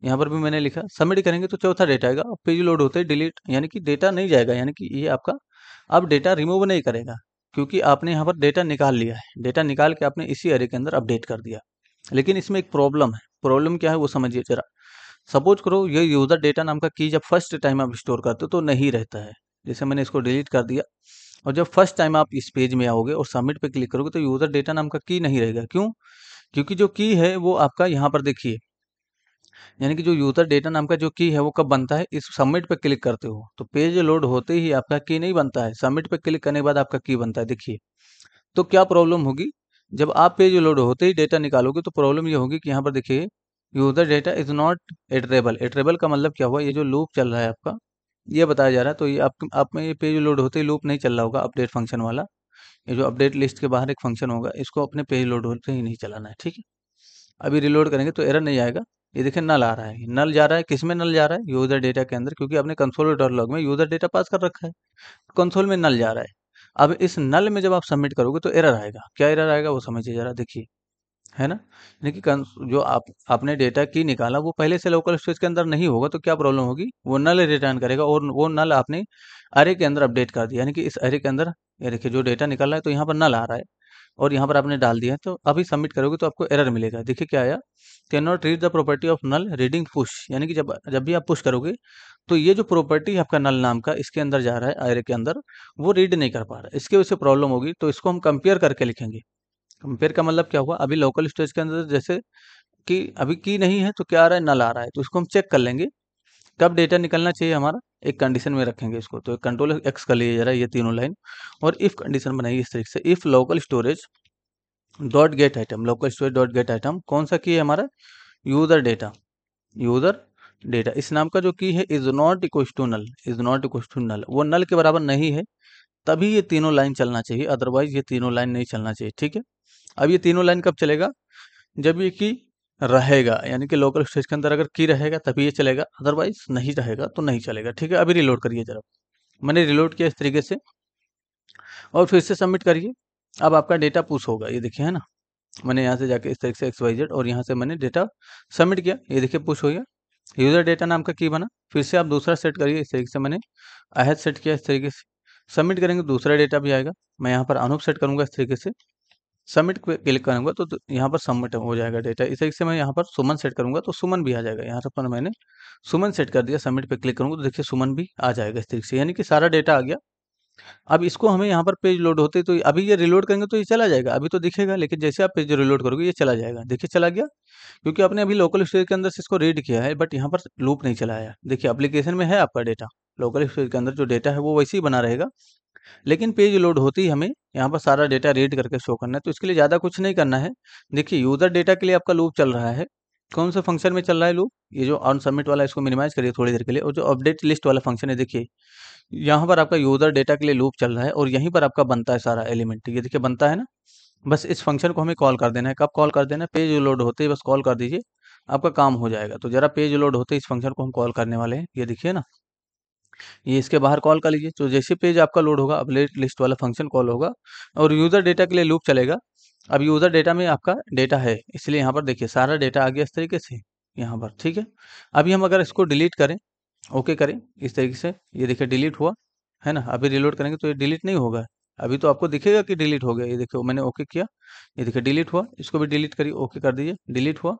A: यहाँ पर भी मैंने लिखा, सबमिट करेंगे तो चौथा डेटा आएगा। पेज लोड होते ही डिलीट, यानी कि डेटा नहीं जाएगा, यानी कि ये आपका अब डेटा रिमूव नहीं करेगा, क्योंकि आपने यहाँ पर डेटा निकाल लिया है। डेटा निकाल के आपने इसी अरे के अंदर अपडेट कर दिया। लेकिन इसमें एक प्रॉब्लम है। प्रॉब्लम क्या है वो समझिए जरा। सपोज करो ये यूजर डेटा नाम का की जब फर्स्ट टाइम आप स्टोर करते हो तो नहीं रहता है। जैसे मैंने इसको डिलीट कर दिया, और जब फर्स्ट टाइम आप इस पेज में आओगे और सबमिट पे क्लिक करोगे तो यूजर डेटा नाम का की नहीं रहेगा। क्यों? क्योंकि जो की है वो आपका यहाँ पर देखिए, यानी कि जो यूजर डेटा नाम का जो की है वो कब बनता है, इस सबमिट पे क्लिक करते हो तो पेज लोड होते ही आपका की नहीं बनता है, सबमिट पे क्लिक करने के बाद आपका की बनता है। देखिए तो क्या प्रॉब्लम होगी, जब आप पेज लोड होते ही डेटा निकालोगे तो प्रॉब्लम ये होगी कि यहाँ पर देखिए user data is not iterable. Iterable का मतलब क्या हुआ, ये जो लूप चल रहा है आपका, ये बताया जा रहा है। तो ये आप में ये पेज लोड होते ही लूप नहीं चल रहा होगा, अपडेट फंक्शन वाला। ये जो अपडेट लिस्ट के बाहर एक फंक्शन होगा, इसको अपने पेज लोड होते ही नहीं चलाना है, ठीक है। अभी रिलोड करेंगे तो एरर नहीं आएगा। ये देखिए नल आ रहा है, नल जा रहा है, किस में नल जा रहा है, यूजर डेटा के अंदर, क्योंकि आपने कंसोल डॉट लॉग में यूजर डेटा पास कर रखा है, कंसोल में नल जा रहा है। अब इस नल में जब आप सबमिट करोगे तो एरर आएगा। क्या एरर आएगा वो समझिए जरा, देखिए, है ना। यानी कि जो आपने डेटा की निकाला वो पहले से लोकल स्टोरेज के अंदर नहीं होगा तो क्या प्रॉब्लम होगी, वो नल रिटर्न करेगा, और वो नल आपने अरे के अंदर अपडेट कर दिया। यानी कि इस अरे के अंदर ये देखिए जो डेटा निकल रहा है तो यहाँ पर नल आ रहा है, और यहाँ पर आपने डाल दिया है, तो अभी सबमिट करोगे तो आपको एरर मिलेगा। देखिए क्या आया, can not read the property of null reading push. यानी कि जब जब भी आप पुश करोगे तो ये जो प्रॉपर्टी है आपका नल नाम का इसके अंदर जा रहा है, अरे के अंदर, वो रीड नहीं कर पा रहा है, इसकी वजह से प्रॉब्लम होगी। तो इसको हम कंपेयर करके लिखेंगे। कंपेयर का मतलब क्या हुआ, अभी लोकल स्टोरेज के अंदर जैसे कि अभी की नहीं है तो क्या आ रहा है, नल आ रहा है, तो इसको हम चेक कर लेंगे कब डेटा निकलना चाहिए हमारा। एक कंडीशन में रखेंगे इसको, तो कंट्रोल एक्स कर लीजिए जरा ये तीनों लाइन, और इफ कंडीशन बनाइए इस तरीके से, if local storage dot gate item, local storage dot gate item कौन सा की है हमारा, यूजर डेटा, यूजर डेटा इस नाम का जो की है is not equal to null, is not equal to null, वो नल के बराबर नहीं है, तभी ये तीनों लाइन चलना चाहिए, अदरवाइज ये तीनों लाइन नहीं चलना चाहिए, ठीक है। अब ये तीनों लाइन कब चलेगा, जब ये की रहेगा, यानी कि लोकल स्टोरेज के अंदर अगर की रहेगा तभी ये चलेगा, अदरवाइज नहीं रहेगा तो नहीं चलेगा, ठीक है। अभी रिलोड करिए जरा, मैंने रिलोड किया इस तरीके से, और फिर से सबमिट करिए। अब आपका डेटा पुश होगा, ये देखिए, है ना। मैंने यहाँ से जाके इस तरीके से XYZ, और यहाँ से मैंने डेटा सबमिट किया, ये देखिए पुश हो गया, यूजर डेटा नाम का की बना। फिर से आप दूसरा सेट करिए, इस तरीके से मैंने अहेड सेट किया, इस तरीके से सबमिट करेंगे दूसरा डेटा भी आएगा। मैं यहाँ पर अनूप सेट करूँगा इस तरीके से, सबमिट पे क्लिक करूँगा तो यहाँ पर सबमिट हो जाएगा डेटा। इस तरीके से मैं यहाँ पर सुमन सेट करूँगा तो सुमन भी आ जाएगा, यहाँ पर मैंने सुमन सेट कर दिया, सबमिट पे क्लिक करूँगा तो देखिए सुमन भी आ जाएगा इस तरीके से, यानी कि सारा डेटा आ गया। अब इसको हमें यहाँ पर पेज लोड होते तो अभी ये रिलोड करेंगे तो ये चला जाएगा, अभी तो दिखेगा, लेकिन जैसे आप पेज रिलोड करोगे ये चला जाएगा। देखिए चला गया, क्योंकि आपने अभी लोकल स्टोरेज के अंदर से इसको रीड किया है, बट यहाँ पर लूप नहीं चलाया। देखिए एप्लीकेशन में है आपका डेटा, लोकल स्टोरेज के अंदर जो डेटा है वो वैसे ही बना रहेगा, लेकिन पेज लोड होती ही हमें यहाँ पर सारा डेटा रीड करके शो करना है। तो इसके लिए ज़्यादा कुछ नहीं करना है। देखिए यूज़र डेटा के लिए आपका लूप चल रहा है, कौन सा फंक्शन में चल रहा है लूप, ये जो ऑन सबमिट वाला, इसको मिनिमाइज करिए थोड़ी देर के लिए, और जो अपडेट लिस्ट वाला फंक्शन है देखिए यहाँ पर आपका यूज़र डेटा के लिए लूप चल रहा है, और यहीं पर आपका बनता है सारा एलिमेंट, ये देखिए बनता है ना। बस इस फंक्शन को हमें कॉल कर देना है, कब कॉल कर देना है, पेज लोड होते ही बस कॉल कर दीजिए, आपका काम हो जाएगा। तो जरा पेज लोड होते ही इस फंक्शन को हम कॉल करने वाले हैं, ये देखिए ना, ये इसके बाहर कॉल कर लीजिए। तो जैसे पेज आपका लोड होगा अपडेट लिस्ट वाला फंक्शन कॉल होगा, और यूज़र डेटा के लिए लूप चलेगा। अब यूज़र डेटा में आपका डेटा है, इसलिए यहाँ पर देखिए सारा डेटा आ गया इस तरीके से यहाँ पर, ठीक है। अभी हम अगर इसको डिलीट करें, ओके करें इस तरीके से, ये देखिए डिलीट हुआ, है ना। अभी रिलोड करेंगे तो ये डिलीट नहीं होगा, अभी तो आपको दिखेगा कि डिलीट हो गया, ये देखिए मैंने ओके किया, ये देखिए डिलीट हुआ। इसको भी डिलीट करिए, ओके कर दीजिए, डिलीट हुआ।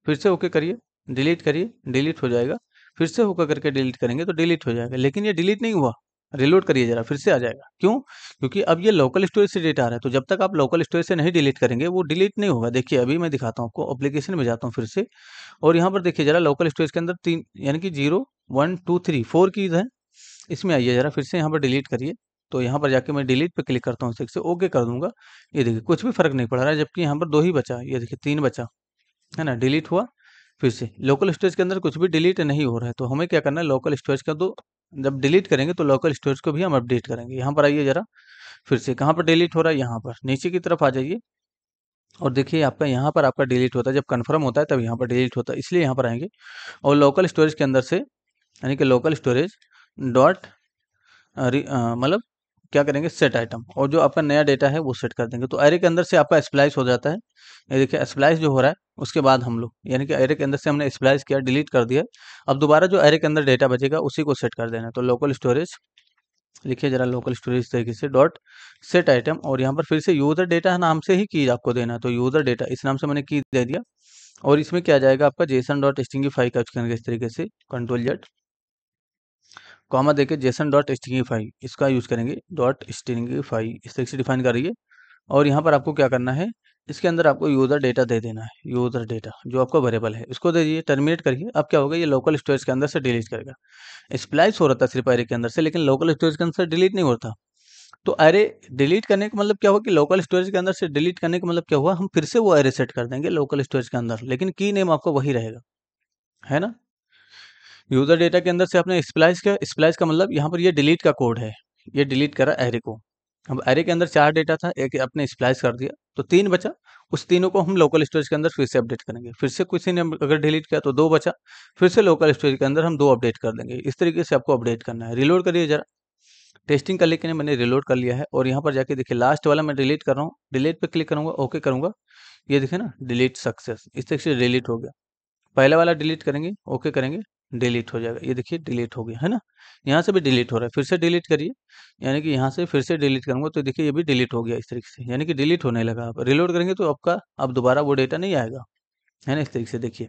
A: फिर से ओके करिए, डिलीट करिए, डिलीट हो जाएगा। फिर से होकर करके डिलीट करेंगे तो डिलीट हो जाएगा, लेकिन ये डिलीट नहीं हुआ। रिलोड करिए जरा, फिर से आ जाएगा। क्यों? क्योंकि अब ये लोकल स्टोरेज से डेटा आ रहा है, तो जब तक आप लोकल स्टोरेज से नहीं डिलीट करेंगे वो डिलीट नहीं होगा। देखिए अभी मैं दिखाता हूँ आपको, एप्लीकेशन में जाता हूँ फिर से, और यहाँ पर देखिए जरा लोकल स्टोरेज के अंदर तीन, यानी कि 0 1 2 3 4 कीज हैं, इसमें आइए जरा, फिर से यहाँ पर डिलीट करिए। तो यहाँ पर जाके मैं डिलीट पे क्लिक करता हूँ, से ओके कर दूंगा। ये देखिए कुछ भी फर्क नहीं पड़ रहा है, जबकि यहाँ पर 2 ही बचा, ये देखिए 3 बचा, है ना। डिलीट हुआ, फिर से लोकल स्टोरेज के अंदर कुछ भी डिलीट नहीं हो रहा है, तो हमें क्या करना है, लोकल स्टोरेज का तो जब डिलीट करेंगे तो लोकल स्टोरेज को भी हम अपडेट करेंगे। यहाँ पर आइए जरा, फिर से कहाँ पर डिलीट हो रहा है, यहाँ पर नीचे की तरफ आ जाइए, और देखिए आपका यहाँ पर आपका डिलीट होता है, जब कन्फर्म होता है तब यहाँ पर डिलीट होता है, इसलिए यहाँ पर आएंगे, और लोकल स्टोरेज के अंदर से, यानी कि लोकल स्टोरेज डॉट मतलब क्या करेंगे, सेट आइटम, और जो आपका नया डेटा है वो सेट कर देंगे। तो एरे के अंदर से आपका स्प्लाइस हो जाता है। ये देखिए स्प्लाइस जो हो रहा है, उसके बाद हम लोग यानी कि एरे के अंदर से हमने स्प्लाइस किया, डिलीट कर दिया। अब दोबारा जो एरे के अंदर डेटा बचेगा उसी को सेट कर देना है। तो लोकल स्टोरेज लिखिए जरा, लोकल स्टोरेज इस तरीके से डॉट सेट आइटम, और यहाँ पर फिर से यूजर डेटा नाम से ही की आपको देना है। तो यूजर डेटा इस नाम से मैंने की दे दिया, और इसमें क्या जाएगा आपका जेसन डॉट स्टिंगिफाई का करेंगे इस तरीके से, कंट्रोल जेड कॉमा देके जेसन डॉट स्टिंगिफाई इसका यूज करेंगे, डॉट स्टिंगिफाई इस तरीके से डिफाइन कर रही है। और यहाँ पर आपको क्या करना है, इसके अंदर आपको यूजर डेटा दे देना है। यूजर डेटा जो आपका वेरिएबल है इसको दे दीजिए, टर्मिनेट करिए। अब क्या होगा, ये लोकल स्टोरेज के अंदर से डिलीट करेगा। स्प्लाइस हो रहा था सिर्फ एरे के अंदर से, लेकिन लोकल स्टोरेज के अंदर से डिलीट नहीं होता। तो एरे डिलीट करने का मतलब क्या हुआ कि लोकल स्टोरेज के अंदर से डिलीट करने का मतलब क्या हुआ, हम फिर से वो एरे सेट कर देंगे लोकल स्टोरेज के अंदर, लेकिन की नेम आपका वही रहेगा, है ना। यूजर डेटा के अंदर से आपने स्प्लाइस किया, स्प्लाइस का मतलब यहाँ पर ये डिलीट का कोड है, ये डिलीट करा एरे को। अब एरे के अंदर 4 डेटा था, एक आपने स्प्लाइस कर दिया तो 3 बचा। उस तीनों को हम लोकल स्टोरेज के अंदर फिर से अपडेट करेंगे। फिर से किसी ने अगर डिलीट किया तो 2 बचा, फिर से लोकल स्टोरेज के अंदर हम 2 अपडेट कर देंगे। इस तरीके से आपको अपडेट करना है। रिलोड करिए जरा, टेस्टिंग कर लेके मैंने रिलोड कर लिया है, और यहाँ पर जाके देखिए लास्ट वाला मैं डिलीट कर रहा हूँ, डिलीट पे क्लिक करूंगा, ओके करूंगा, ये देखिए ना डिलीट सक्सेस, इस तरीके से डिलीट हो गया। पहले वाला डिलीट करेंगे, ओके करेंगे, डिलीट हो जाएगा, ये देखिए डिलीट हो गया, है ना। यहाँ से भी डिलीट हो रहा है, फिर से डिलीट करिए, यानी कि यहाँ से फिर से डिलीट करूंगा तो देखिए ये भी डिलीट हो गया इस तरीके से, यानी कि डिलीट होने लगा। आप रिलोड करेंगे तो आपका अब दोबारा वो डेटा नहीं आएगा, है ना। इस तरीके से देखिए,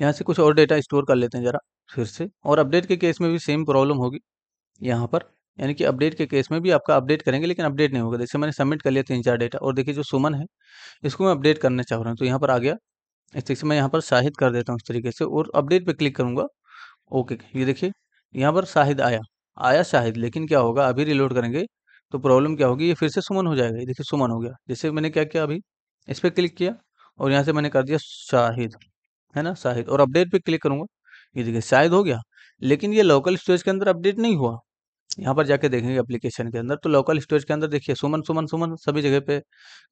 A: यहाँ से कुछ और डेटा स्टोर कर लेते हैं जरा फिर से। और अपडेट के केस में भी सेम प्रॉब्लम होगी यहाँ पर, यानी कि अपडेट के केस में भी आपका अपडेट करेंगे लेकिन अपडेट नहीं होगा। जैसे मैंने सबमिट कर लिया 3-4 डेटा, और देखिए जो सुमन है इसको मैं अपडेट करना चाह रहा हूँ, तो यहाँ पर आ गया। इस तरीके से मैं यहाँ पर शाहिद कर देता हूँ इस तरीके से, और अपडेट पे क्लिक करूंगा, ओके। ये देखिए यहाँ पर शाहिद आया, आया शाहिद, लेकिन क्या होगा अभी रिलोड करेंगे तो प्रॉब्लम क्या होगी, ये फिर से सुमन हो जाएगा। ये देखिए सुमन हो गया, जैसे मैंने क्या किया अभी, इस पर क्लिक किया और यहाँ से मैंने कर दिया शाहिद, है ना, शाहिद, और अपडेट पे क्लिक करूंगा, ये देखिए शायद हो गया। लेकिन ये लोकल स्टोरेज के अंदर अपडेट नहीं हुआ। यहाँ पर जाके देखेंगे एप्लीकेशन के अंदर, तो लोकल स्टोरेज के अंदर देखिए सुमन सुमन सुमन सभी जगह पे,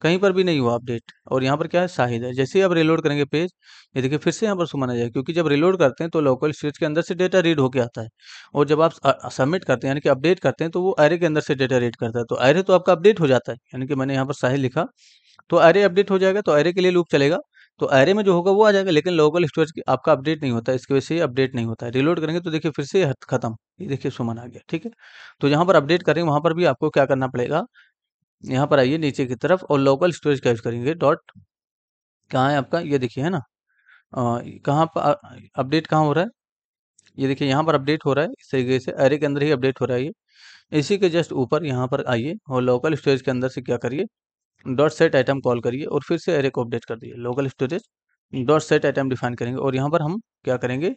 A: कहीं पर भी नहीं हुआ अपडेट। और यहाँ पर क्या है, शाहिद है। जैसे ही आप रिलोड करेंगे पेज, ये देखिए फिर से यहाँ पर सुमन आ जाएगा, क्योंकि जब रिलोड करते हैं तो लोकल स्टोरेज के अंदर से डेटा रीड होके आता है, और जब आप सबमिट करते हैं यानी कि अपडेट करते हैं तो वो एरे के अंदर से डेटा रीड करता है। तो एरे तो आपका अपडेट हो जाता है, यानी कि मैंने यहाँ पर शाहिद लिखा तो एरे अपडेट हो जाएगा, तो एरे के लिए लूप चलेगा, तो एरे में जो होगा वो आ जाएगा, लेकिन लोकल स्टोरेज आपका अपडेट नहीं होता है, इसकी वजह से ये अपडेट नहीं होता है। रिलोड करेंगे तो देखिए फिर से ये खत्म, ये देखिए सुमन आ गया, ठीक है। तो जहाँ पर अपडेट करेंगे वहाँ पर भी आपको क्या करना पड़ेगा, यहाँ पर आइए नीचे की तरफ और लोकल स्टोरेज का यूज करेंगे, डॉट कहाँ है आपका, ये देखिए है ना, कहाँ पर अपडेट कहाँ हो रहा है, ये देखिए यहाँ पर अपडेट हो रहा है इस तरीके से, एरे के अंदर ही अपडेट हो रहा है ये। इसी के जस्ट ऊपर यहाँ पर आइए और लोकल स्टोरेज के अंदर से क्या करिए, डॉट सेट आइटम कॉल करिए और फिर से एरे को अपडेट कर दिए। Local storage dot set item define करेंगे, और यहाँ पर हम क्या करेंगे,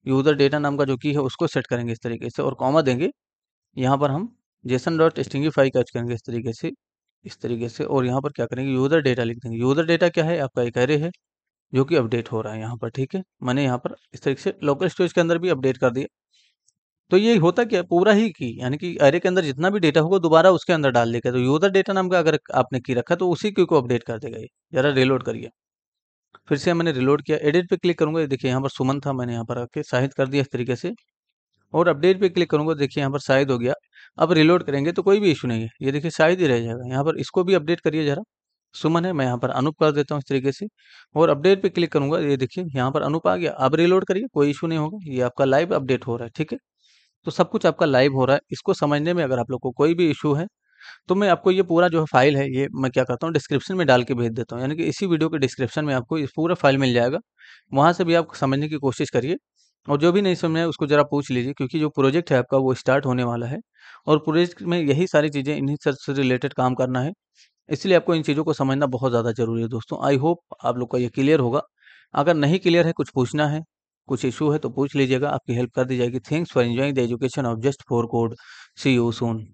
A: यूजर डेटा नाम का जो की है उसको सेट करेंगे इस तरीके से, और कॉमा देंगे। यहाँ पर हम जेसन डॉट स्ट्रिंगिफाई का यूज करेंगे इस तरीके से, इस तरीके से, और यहाँ पर क्या करेंगे, यूजर डेटा लिख देंगे। यूजर डेटा क्या है, आपका एक एरे है जो कि अपडेट हो रहा है यहाँ पर, ठीक है। मैंने यहाँ पर इस तरीके से लोकल स्टोरेज के अंदर भी अपडेट कर दिया। तो ये होता क्या है, पूरा ही की यानी कि एरे के अंदर जितना भी डेटा होगा दोबारा उसके अंदर डाल देगा। तो यूजर डेटा नाम का अगर आपने की रखा तो उसी की को अपडेट कर देगा ये। जरा रिलोड करिए, फिर से मैंने रिलोड किया, एडिट पे क्लिक करूंगा, ये देखिए यहाँ पर सुमन था, मैंने यहाँ पर आके शाहिद कर दिया इस तरीके से, और अपडेट पे क्लिक करूंगा, देखिए यहाँ पर शाहिद हो गया। अब रिलोड करेंगे तो कोई भी इशू नहीं है, ये देखिए शाहिद ही रह जाएगा। यहाँ पर इसको भी अपडेट करिए जरा, सुमन है, मैं यहाँ पर अनूप कर देता हूँ इस तरीके से, और अपडेट पे क्लिक करूंगा, ये देखिए यहाँ पर अनूप आ गया। अब रिलोड करिए, कोई इशू नहीं होगा, ये आपका लाइव अपडेट हो रहा है, ठीक है। तो सब कुछ आपका लाइव हो रहा है। इसको समझने में अगर आप लोग को कोई भी इशू है तो मैं आपको ये पूरा जो है फाइल है, ये मैं क्या करता हूँ डिस्क्रिप्शन में डाल के भेज देता हूँ, यानी कि इसी वीडियो के डिस्क्रिप्शन में आपको इस पूरा फाइल मिल जाएगा। वहाँ से भी आप समझने की कोशिश करिए, और जो भी नहीं समझ में आए उसको ज़रा पूछ लीजिए, क्योंकि जो प्रोजेक्ट है आपका वो स्टार्ट होने वाला है, और प्रोजेक्ट में यही सारी चीज़ें, इन्हीं से रिलेटेड काम करना है। इसलिए आपको इन चीज़ों को समझना बहुत ज़्यादा ज़रूरी है दोस्तों। आई होप आप लोग का ये क्लियर होगा। अगर नहीं क्लियर है, कुछ पूछना है, कुछ इशू है तो पूछ लीजिएगा, आपकी हेल्प कर दी जाएगी। Thanks for enjoying the education of just for code. See you soon.